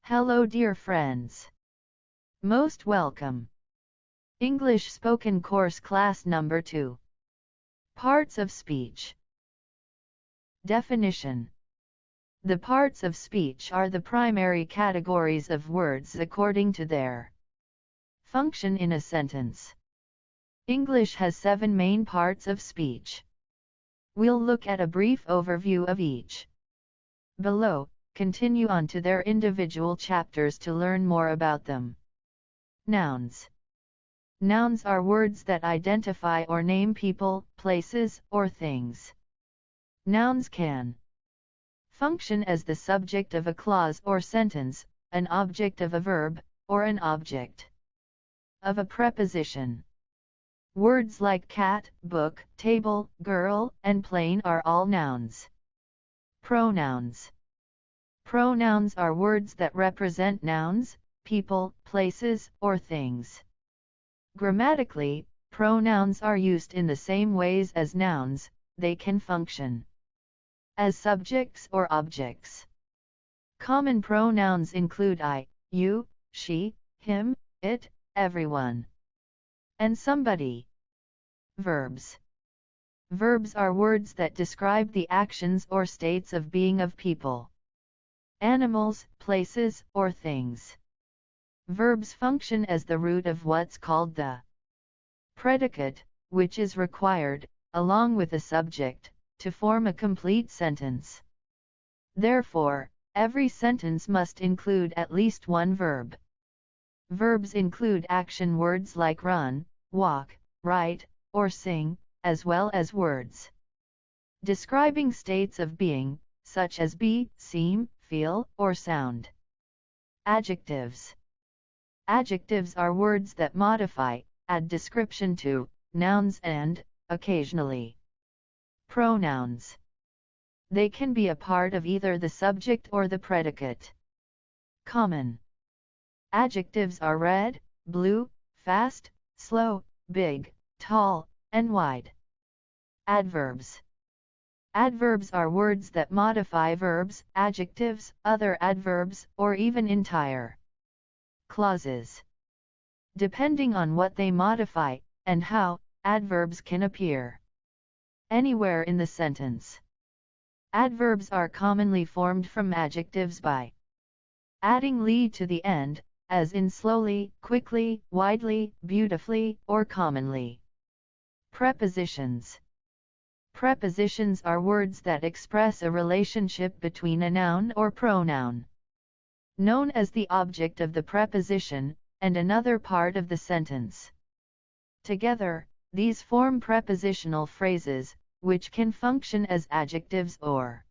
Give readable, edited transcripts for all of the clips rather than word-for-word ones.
Hello dear friends. Most welcome. English Spoken Course Class Number 2. Parts of Speech. Definition. The parts of speech are the primary categories of words according to their function in a sentence. English has 7 main parts of speech. We'll look at a brief overview of each. Below, continue on to their individual chapters to learn more about them. Nouns. Nouns are words that identify or name people, places, or things. Nouns can function as the subject of a clause or sentence, an object of a verb, or an object of a preposition. Words like cat, book, table, girl, and plane are all nouns. Pronouns. Pronouns are words that represent nouns, people, places, or things. Grammatically, pronouns are used in the same ways as nouns. They can function as subjects or objects. Common pronouns include I, you, she, him, it, everyone, and somebody. Verbs. Verbs are words that describe the actions or states of being of people, animals, places, or things. Verbs function as the root of what's called the predicate, which is required, along with the subject, to form a complete sentence. Therefore, every sentence must include at least one verb. Verbs include action words like run, walk, write, or sing, as well as words describing states of being, such as be, seem, feel, or sound. Adjectives. Adjectives are words that modify, add description to, nouns and, occasionally, pronouns. They can be a part of either the subject or the predicate. Common adjectives are red, blue, fast, slow, big, tall, and wide. Adverbs. Adverbs are words that modify verbs, adjectives, other adverbs, or even entire clauses. Depending on what they modify, and how, adverbs can appear anywhere in the sentence. Adverbs are commonly formed from adjectives by adding ly to the end, as in slowly, quickly, widely, beautifully, or commonly. Prepositions. Prepositions are words that express a relationship between a noun or pronoun, known as the object of the preposition, and another part of the sentence. Together, these form prepositional phrases, which can function as adjectives or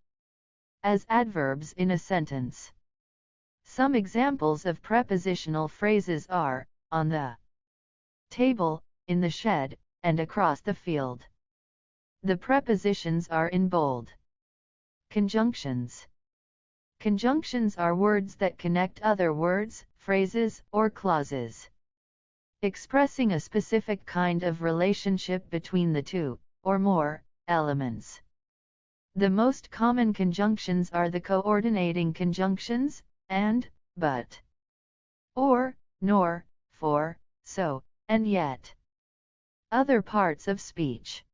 as adverbs in a sentence. Some examples of prepositional phrases are, on the table, in the shed, and across the field. The prepositions are in bold. Conjunctions. Conjunctions are words that connect other words, phrases, or clauses, expressing a specific kind of relationship between the two, or more, elements. The most common conjunctions are the coordinating conjunctions, and, but, or, nor, for, so, and yet. Other parts of speech.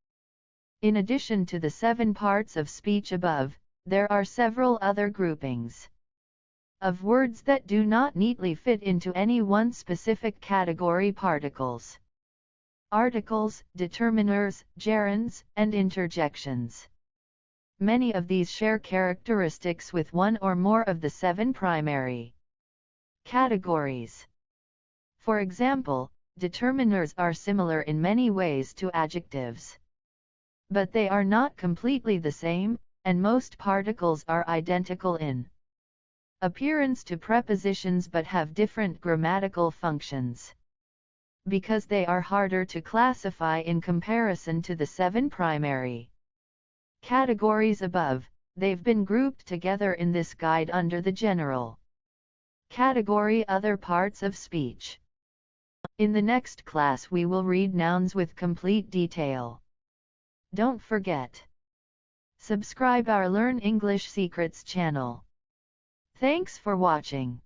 In addition to the 7 parts of speech above, there are several other groupings of words that do not neatly fit into any one specific category: particles, articles, determiners, gerunds, and interjections. Many of these share characteristics with one or more of the 7 primary categories. For example, determiners are similar in many ways to adjectives, but they are not completely the same, and most particles are identical in appearance to prepositions but have different grammatical functions. Because they are harder to classify in comparison to the 7 primary categories above, they've been grouped together in this guide under the general category Other Parts of Speech. In the next class we will read nouns with complete detail. Don't forget. Subscribe our Learn English Secrets channel. Thanks for watching.